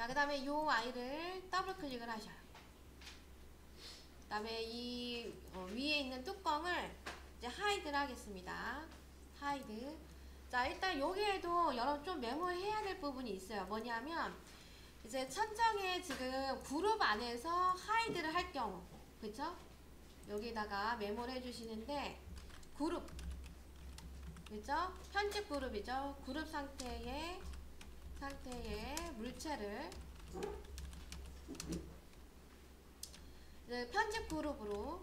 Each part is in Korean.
자, 그 다음에 요 아이를 더블 클릭을 하셔요. 그 다음에 이 위에 있는 뚜껑을 이제 하이드를 하겠습니다. 하이드. 자, 일단 여기에도 여러분 좀 메모해야 될 부분이 있어요. 뭐냐면 이제 천장에 지금 그룹 안에서 하이드를 할 경우, 그쵸? 여기다가 메모를 해주시는데 그룹, 그죠? 편집 그룹이죠. 그룹 상태의 물체를 이제 편집 그룹으로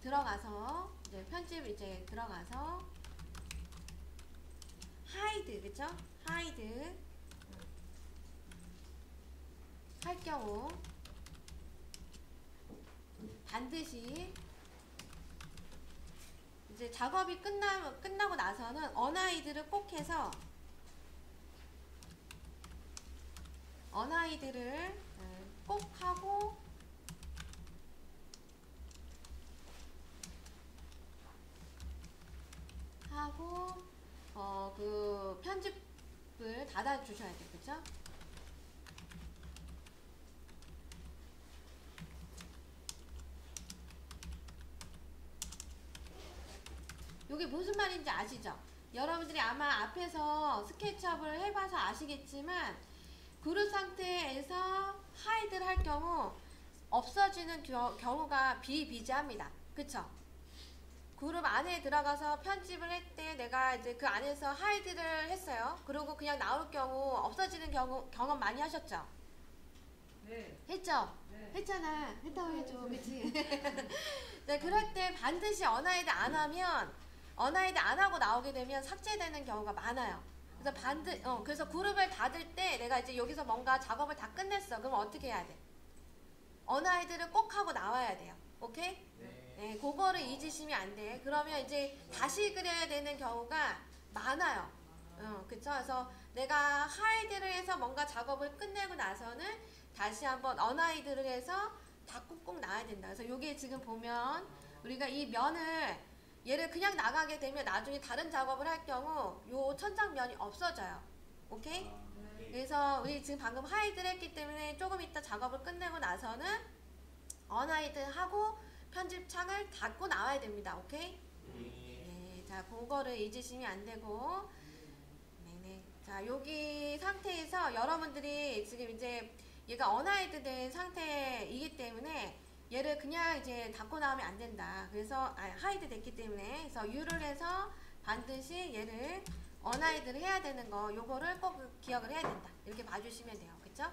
들어가서 이제 편집 이제 들어가서 하이드, 그쵸? 하이드 할 경우 반드시 이제 작업이 끝나고 나서는 언하이드를 꼭 해서 언하이드를 꼭 하고 그 편집을 닫아 주셔야 돼요. 그쵸? 이게 무슨 말인지 아시죠? 여러분들이 아마 앞에서 스케치업을 해봐서 아시겠지만 그룹 상태에서 하이드를 할 경우 없어지는 경우가 비일비재합니다. 그쵸? 그룹 안에 들어가서 편집을 할 때 내가 이제 그 안에서 하이드를 했어요. 그리고 그냥 나올 경우 없어지는 경험 많이 하셨죠? 네. 했죠? 네. 했잖아. 했다고 해줘. 그치? 네, 그럴 때 반드시 언하이드 안 하면 언하이드 안 하고 나오게 되면 삭제되는 경우가 많아요. 그래서 그래서 그룹을 닫을 때 내가 이제 여기서 뭔가 작업을 다 끝냈어. 그럼 어떻게 해야 돼? 언하이드를 꼭 하고 나와야 돼요. 오케이? 네, 그거를 잊으시면 안 돼. 그러면 이제 다시 그려야 되는 경우가 많아요. 그쵸? 그래서 내가 하이드를 해서 뭔가 작업을 끝내고 나서는 다시 한번 언하이드를 해서 다 꾹꾹 놔야 된다. 그래서 요게 지금 보면 우리가 이 면을 얘를 그냥 나가게 되면 나중에 다른 작업을 할 경우 요 천장면이 없어져요. 오케이? 그래서 우리 지금 방금 하이드를 했기 때문에 조금 이따 작업을 끝내고 나서는 언하이드 하고 편집 창을 닫고 나와야 됩니다. 오케이? 네, 자, 그거를 잊으시면 안 되고, 네네. 자, 여기 상태에서 여러분들이 지금 이제 얘가 언하이드 된 상태이기 때문에 얘를 그냥 이제 닫고 나오면 안 된다. 그래서, 하이드 됐기 때문에. 그래서 U를 해서 반드시 얘를 언하이드를 해야 되는 거, 요거를 꼭 기억을 해야 된다. 이렇게 봐주시면 돼요. 그쵸?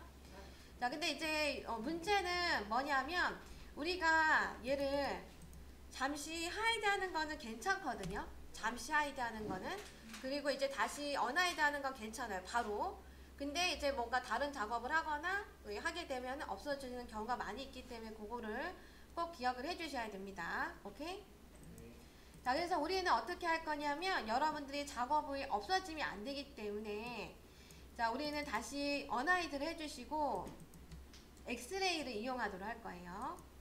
자, 근데 이제, 문제는 뭐냐면, 우리가 얘를 잠시 하이드 하는 거는 괜찮거든요. 잠시 하이드 하는 거는. 그리고 이제 다시 언하이드 하는 건 괜찮아요. 바로. 근데 이제 뭔가 다른 작업을 하거나 하게 되면 없어지는 경우가 많이 있기 때문에 그거를 꼭 기억을 해 주셔야 됩니다. 오케이? 자, 그래서 우리는 어떻게 할 거냐면 여러분들이 작업이 없어지면 안 되기 때문에 자, 우리는 다시 언하이드를 해주시고 엑스레이를 이용하도록 할 거예요.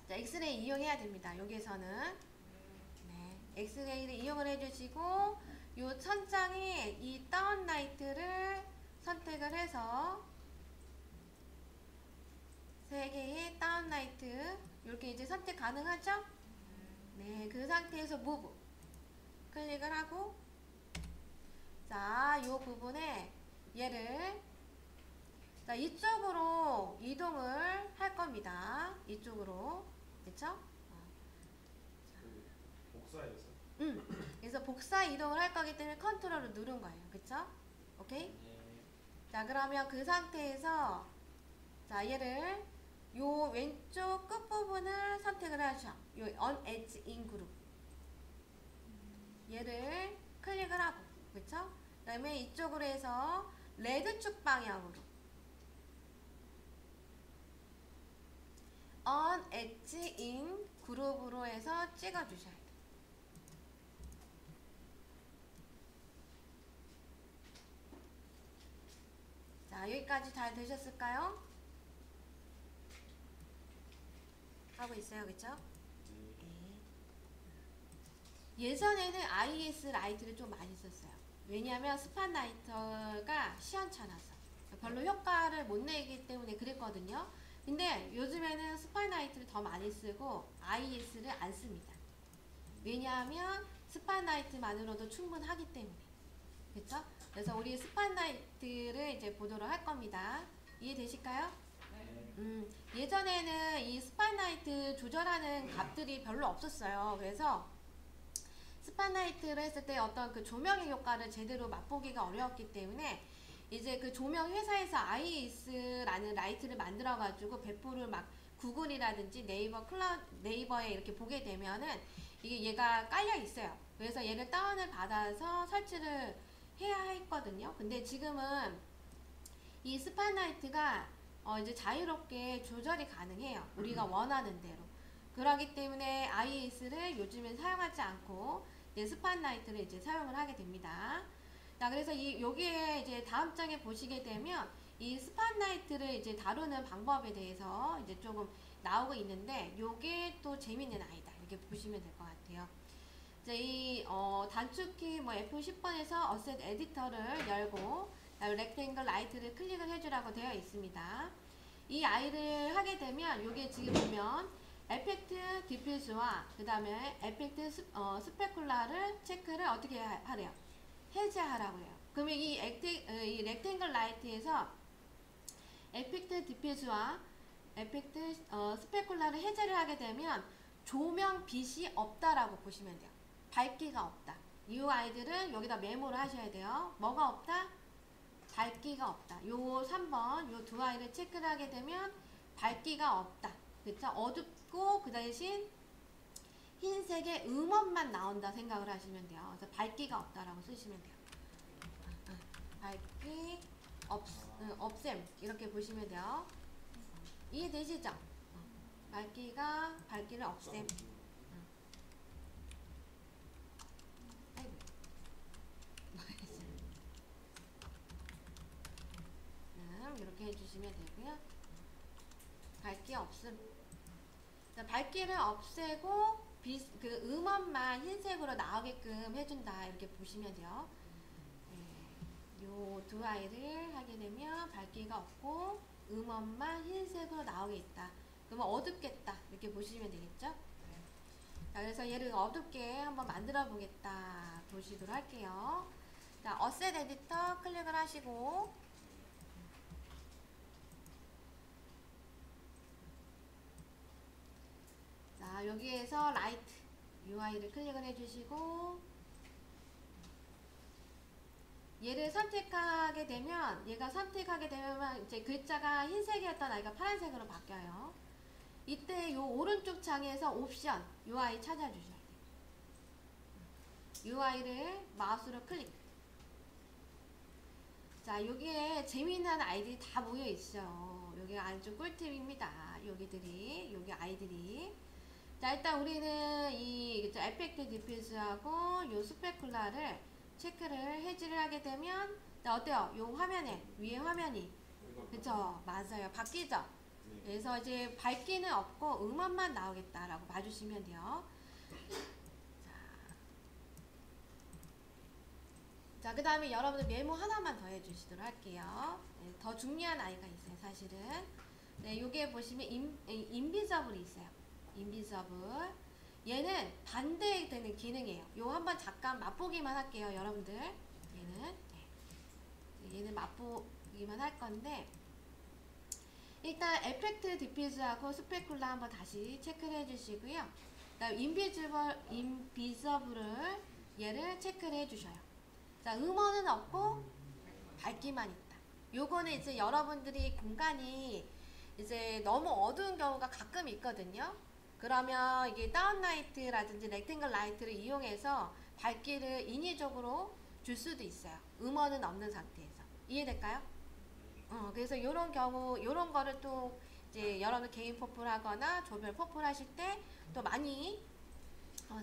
자, 엑스레이 이용해야 됩니다. 여기에서는. 네, 엑스레이를 이용을 해주시고, 요 천장에 이 다운라이트를 선택을 해서, 3개의 다운라이트, 이렇게 이제 선택 가능하죠? 네, 그 상태에서 무브. 클릭을 하고, 자, 요 부분에 얘를, 자, 이쪽으로 이동을 할 겁니다. 이쪽으로. 그쵸? 복사해서. 그래서 복사 이동을 할 거기 때문에 컨트롤을 누른 거예요. 그쵸? 오케이? 자, 그러면 그 상태에서 자, 얘를 요 왼쪽 끝부분을 선택을 하셔. 요 On Edge in Group. 얘를 클릭을 하고. 그쵸? 그 다음에 이쪽으로 해서 레드축 방향으로 On Edge in Group으로 해서 찍어주셔야 돼요. 자, 여기까지 잘 되셨을까요? 하고 있어요. 그쵸? 네. 예전에는 IS 라이트를 좀 많이 썼어요. 왜냐하면 스팟라이터가 시원찮아서 별로 효과를 못 내기 때문에 그랬거든요. 근데 요즘에는 스팟라이트를 더 많이 쓰고 IS를 안 씁니다. 왜냐하면 스팟라이트만으로도 충분하기 때문에. 그쵸? 그래서 우리 스팟라이트를 이제 보도록 할 겁니다. 이해되실까요? 예전에는 이 스팟라이트 조절하는 값들이 별로 없었어요. 그래서 스팟라이트를 했을 때 어떤 그 조명의 효과를 제대로 맛보기가 어려웠기 때문에 이제 그 조명 회사에서 IS라는 라이트를 만들어 가지고 배포를 막 구글이라든지 네이버에 이렇게 보게 되면은 이게 얘가 깔려 있어요. 그래서 얘를 다운을 받아서 설치를 해야 했거든요. 근데 지금은 이 스팟라이트가 이제 자유롭게 조절이 가능해요. 우리가 원하는 대로. 그러기 때문에 IS를 요즘엔 사용하지 않고 이제 스팟라이트를 이제 사용을 하게 됩니다. 자, 그래서 여기에 이제 다음 장에 보시게 되면 이 스팟라이트를 이제 다루는 방법에 대해서 이제 조금 나오고 있는데 요게 또 재밌는 아이다. 이렇게 보시면 될 것 같아요. 이제 이 단축키 뭐 F10번에서 어셋 에디터를 열고 렉탱글 라이트를 클릭을 해주라고 되어 있습니다. 이 아이를 하게 되면 요게 지금 보면 에펙트 디퓨즈와 그 다음에 에펙트 스페쿨라를 체크를 어떻게 하래요? 해제하라고 해요. 그러면 이 렉탱글 라이트에서 에펙트 디퓨즈와 에펙트 스페쿨라를 해제를 하게 되면 조명 빛이 없다라고 보시면 돼요. 밝기가 없다. 이 아이들은 여기다 메모를 하셔야 돼요. 뭐가 없다? 밝기가 없다. 요 3번 요 두 아이를 체크를 하게 되면 밝기가 없다. 그쵸? 어둡고 그 대신 흰색의 음원만 나온다 생각을 하시면 돼요. 그래서 밝기가 없다라고 쓰시면 돼요. 밝기 없앰 이렇게 보시면 돼요. 이해되시죠? 밝기를 없앰. 아이고. 이렇게 해주시면 되고요. 밝기 없음. 밝기를 없애고 그 음원만 흰색으로 나오게끔 해준다 이렇게 보시면 돼요. 요 두 아이를 하게 되면 밝기가 없고 음원만 흰색으로 나오게 있다. 그러면 어둡겠다 이렇게 보시면 되겠죠. 자, 그래서 얘를 어둡게 한번 만들어 보겠다 보시도록 할게요. 자, 어셋 에디터 클릭을 하시고 자, 여기에서 라이트 UI를 클릭을 해주시고 얘를 선택하게 되면 이제 글자가 흰색이었던 아이가 파란색으로 바뀌어요. 이때 요 오른쪽 창에서 옵션 UI 찾아주셔야 돼요. UI를 마우스로 클릭. 자, 여기에 재미난 아이들이 다 모여 있어요. 여기 아주 꿀팁입니다. 여기 아이들이. 자, 일단 우리는 이 에펙트 디퓨즈하고 요 스페쿨라를 체크를 해지를 하게 되면 어때요? 요 화면에 위에 화면이 그쵸? 맞아요. 바뀌죠? 그래서 이제 밝기는 없고 음원만 나오겠다라고 봐주시면 돼요. 자, 그 다음에 여러분들 메모 하나만 더 해주시도록 할게요. 네, 더 중요한 아이가 있어요, 사실은. 네, 요게 보시면 인비저블이 있어요. 인비저블. 얘는 반대되는 기능이에요. 요 한번 잠깐 맛보기만 할게요, 여러분들. 얘는 맛보기만 할 건데, 일단 에펙트 디퓨즈하고 스페쿨라 한번 다시 체크를 해주시고요. 그다음 인비저블을 얘를 체크를 해주셔요. 자, 음원은 없고 밝기만 있다. 요거는 이제 여러분들이 공간이 이제 너무 어두운 경우가 가끔 있거든요. 그러면 이게 다운라이트라든지 렉탱글 라이트를 이용해서 밝기를 인위적으로 줄 수도 있어요. 음원은 없는 상태에서. 이해될까요? 그래서 요런 경우, 요런 거를 또 이제 여러분 개인 퍼플 하거나 조별 퍼플 하실 때 또 많이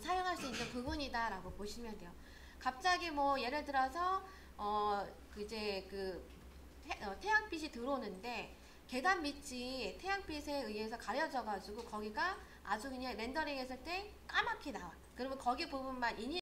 사용할 수 있는 부분이다라고 보시면 돼요. 갑자기 뭐 예를 들어서 이제 태양빛이 들어오는데 계단 밑이 태양빛에 의해서 가려져 가지고 거기가 아주 그냥 렌더링 했을 때 까맣게 나와. 그러면 거기 부분만